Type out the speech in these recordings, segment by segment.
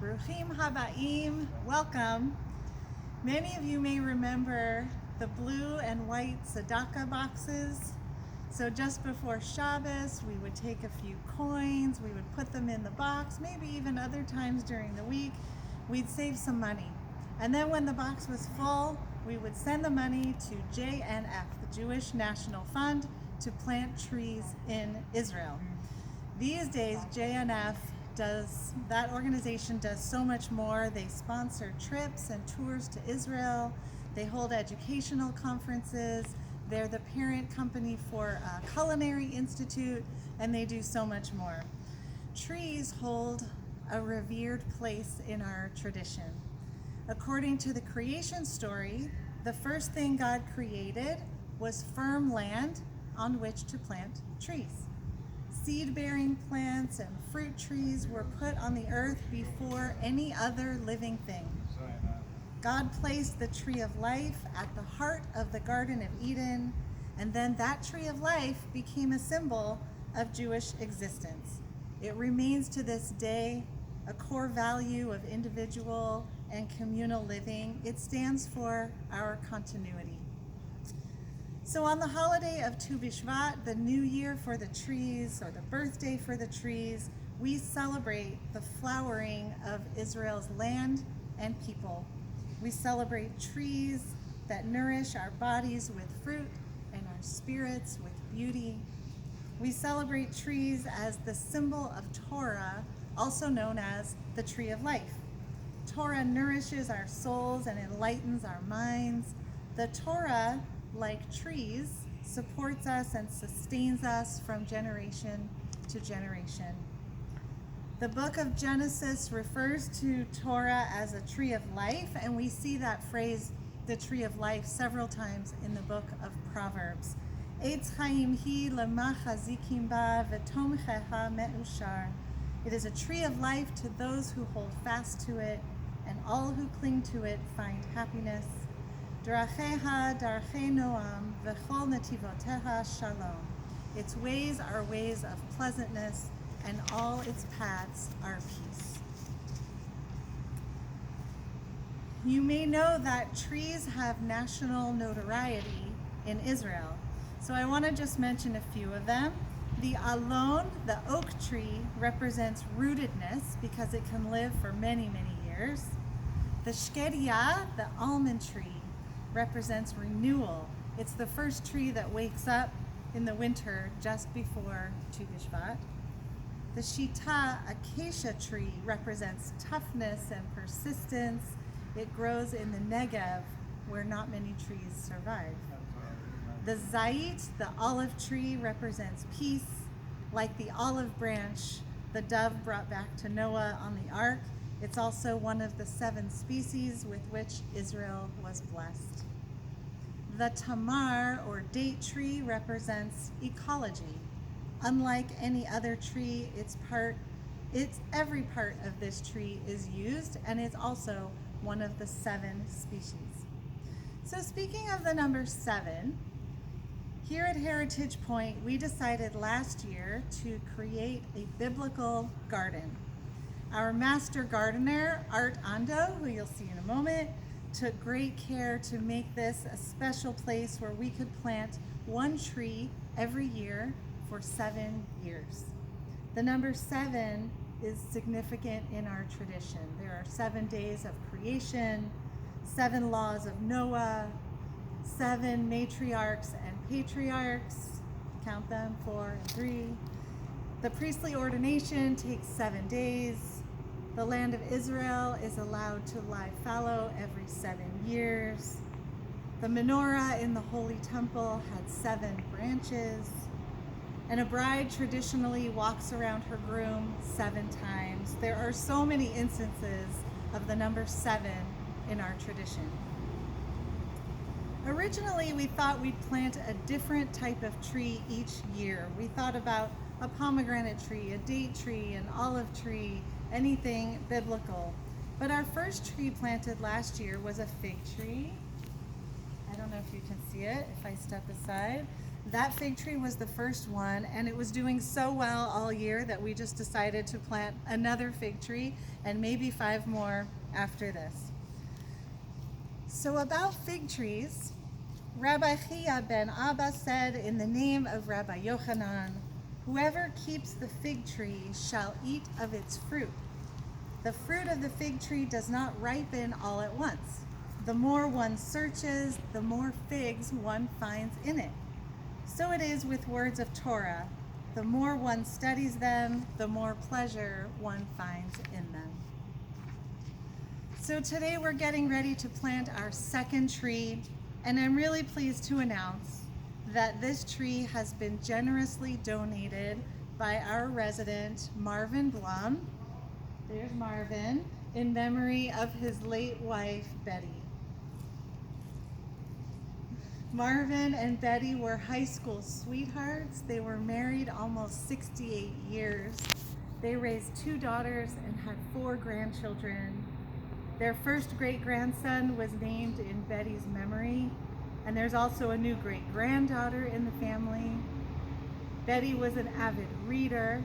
Bruchim Habaim, welcome. Many of you may remember the blue and white tzedakah boxes. So just before Shabbos, we would take a few coins, we would put them in the box, maybe even other times during the week, we'd save some money. And then when the box was full, we would send the money to JNF, the Jewish National Fund, to plant trees in Israel. These days, that organization does so much more. They sponsor trips and tours to Israel. They hold educational conferences. They're the parent company for a culinary institute, and they do so much more. Trees hold a revered place in our tradition. According to the creation story, the first thing God created was firm land on which to plant trees. Seed-bearing plants and fruit trees were put on the earth before any other living thing. God placed the tree of life at the heart of the Garden of Eden, and then that tree of life became a symbol of Jewish existence. It remains to this day a core value of individual and communal living. It stands for our continuity. So on the holiday of Tu Bishvat, the new year for the trees, or the birthday for the trees, we celebrate the flowering of Israel's land and people. We celebrate trees that nourish our bodies with fruit and our spirits with beauty. We celebrate trees as the symbol of Torah, also known as the tree of life. Torah nourishes our souls and enlightens our minds. The Torah, like trees, supports us and sustains us from generation to generation. The book of Genesis refers to Torah as a tree of life, and we see that phrase, the tree of life, several times in the book of Proverbs. Eitz chaim hi lema chazikim ba v'tomchecha me'ushar. It is a tree of life to those who hold fast to it, and all who cling to it find happiness. Daracheha darchei noam v'chol nativoteha shalom. Its ways are ways of pleasantness, and all its paths are peace. You may know that trees have national notoriety in Israel, so I want to just mention a few of them. The alon, the oak tree, represents rootedness because it can live for many, many years. The shkedia, the almond tree, represents renewal. It's the first tree that wakes up in the winter just before Tu Bishvat. The shita, acacia tree, represents toughness and persistence. It grows in the Negev, where not many trees survive. The zait, the olive tree, represents peace. Like the olive branch the dove brought back to Noah on the ark, it's also one of the 7 species with which Israel was blessed. The tamar, or date tree, represents ecology. Unlike any other tree, every part of this tree is used, and it's also one of the 7 species. So speaking of the number 7, here at Heritage Point, we decided last year to create a biblical garden. Our master gardener, Art Ando, who you'll see in a moment, took great care to make this a special place where we could plant one tree every year for 7 years. The number 7 is significant in our tradition. There are 7 days of creation, 7 laws of Noah, 7 matriarchs and patriarchs, count them, 4 and 3. The priestly ordination takes 7 days. The land of Israel is allowed to lie fallow every 7 years. The menorah in the Holy Temple had 7 branches. And a bride traditionally walks around her groom 7 times. There are so many instances of the number 7 in our tradition. Originally, we thought we'd plant a different type of tree each year. We thought about a pomegranate tree, a date tree, an olive tree, anything biblical. But our first tree planted last year was a fig tree. I don't know if you can see it if I step aside. That fig tree was the first one, and it was doing so well all year that we just decided to plant another fig tree and maybe 5 more after this. So about fig trees, Rabbi Chia ben Abba said in the name of Rabbi Yochanan, "Whoever keeps the fig tree shall eat of its fruit. The fruit of the fig tree does not ripen all at once. The more one searches, the more figs one finds in it. So it is with words of Torah. The more one studies them, the more pleasure one finds in them." So today we're getting ready to plant our second tree, and I'm really pleased to announce that this tree has been generously donated by our resident, Marvin Blum. There's Marvin, in memory of his late wife, Betty. Marvin and Betty were high school sweethearts. They were married almost 68 years. They raised 2 daughters and had 4 grandchildren. Their first great-grandson was named in Betty's memory, and there's also a new great-granddaughter in the family. Betty was an avid reader.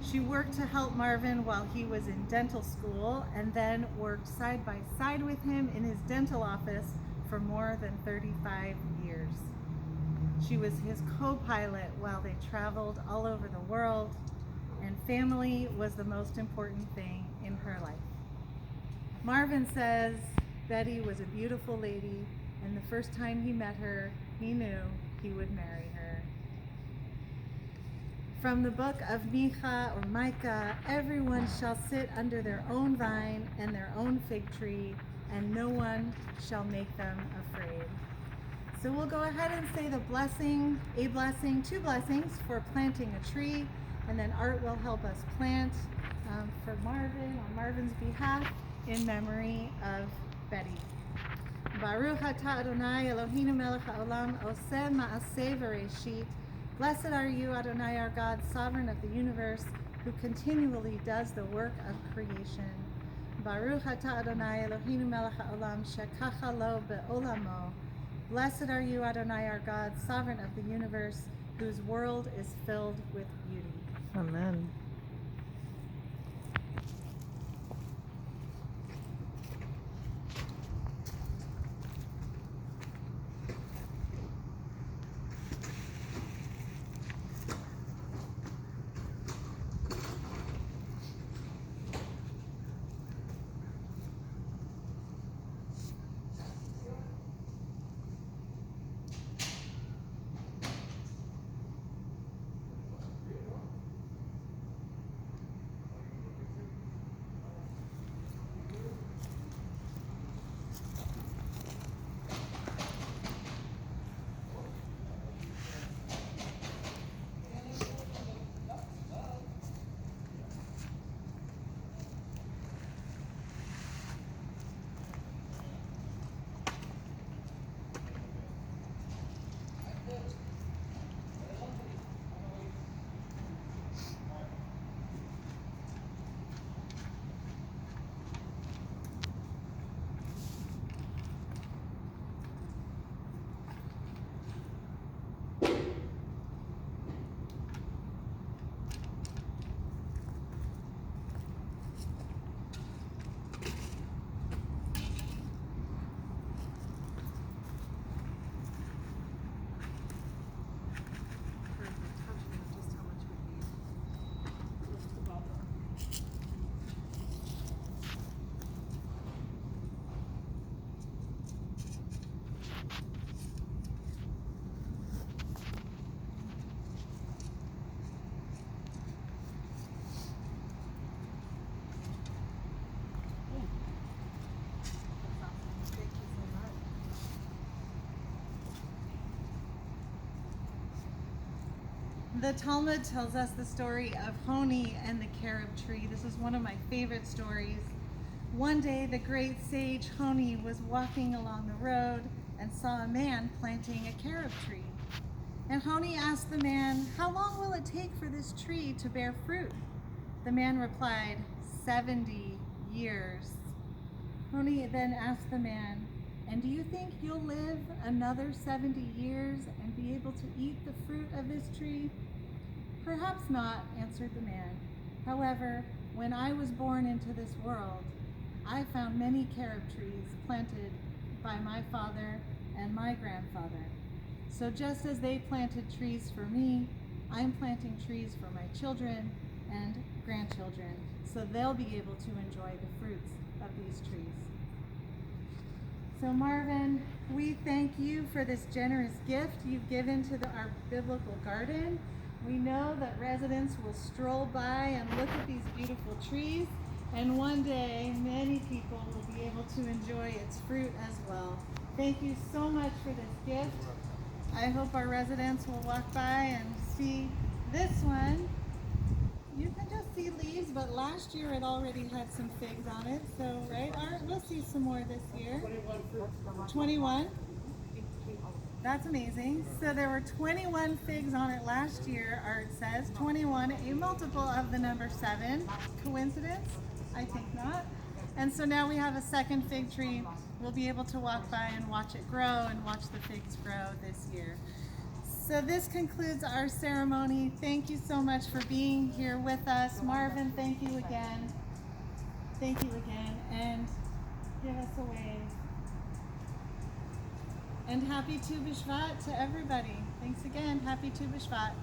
She worked to help Marvin while he was in dental school, and then worked side by side with him in his dental office for more than 35 years. She was his co-pilot while they traveled all over the world, and family was the most important thing in her life. Marvin says Betty was a beautiful lady, and the first time he met her, he knew he would marry her. From the book of Micha or Micah, everyone shall sit under their own vine and their own fig tree, and no one shall make them afraid. So we'll go ahead and say the blessing, a blessing, 2 blessings for planting a tree, and then Art will help us plant for Marvin, on Marvin's behalf, in memory of Betty. Baruch atah Adonai Eloheinu melech haolam oseh ma'aseh v'reshit. Blessed are you, Adonai, our God, sovereign of the universe, who continually does the work of creation. Baruch atah Adonai Eloheinu melech haolam shekacha lo be'olamo. Blessed are you, Adonai, our God, sovereign of the universe, whose world is filled with beauty. Amen. The Talmud tells us the story of Honi and the carob tree. This is one of my favorite stories. One day, the great sage Honi was walking along the road and saw a man planting a carob tree. And Honi asked the man, "How long will it take for this tree to bear fruit?" The man replied, 70 years. Honi then asked the man, And do you think you'll live another 70 years and be able to eat the fruit of this tree? Perhaps not, answered the man. However, when I was born into this world, I found many carob trees planted by my father and my grandfather. So just as they planted trees for me, I'm planting trees for my children and grandchildren, so they'll be able to enjoy the fruits of these trees. So Marvin, we thank you for this generous gift you've given to our biblical garden. We know that residents will stroll by and look at these beautiful trees, and one day many people will be able to enjoy its fruit as well. Thank you so much for this gift. I hope our residents will walk by and see this one. You can just see leaves, but last year it already had some figs on it. So, right, Art? We'll see some more this year. 21? That's amazing. So there were 21 figs on it last year, Art says. 21, a multiple of the number 7. Coincidence? I think not. And so now we have a second fig tree. We'll be able to walk by and watch it grow and watch the figs grow this year. So this concludes our ceremony. Thank you so much for being here with us. Marvin, thank you again. Thank you again. And give us a wave. And happy Tu Bishvat to everybody. Thanks again. Happy Tu Bishvat.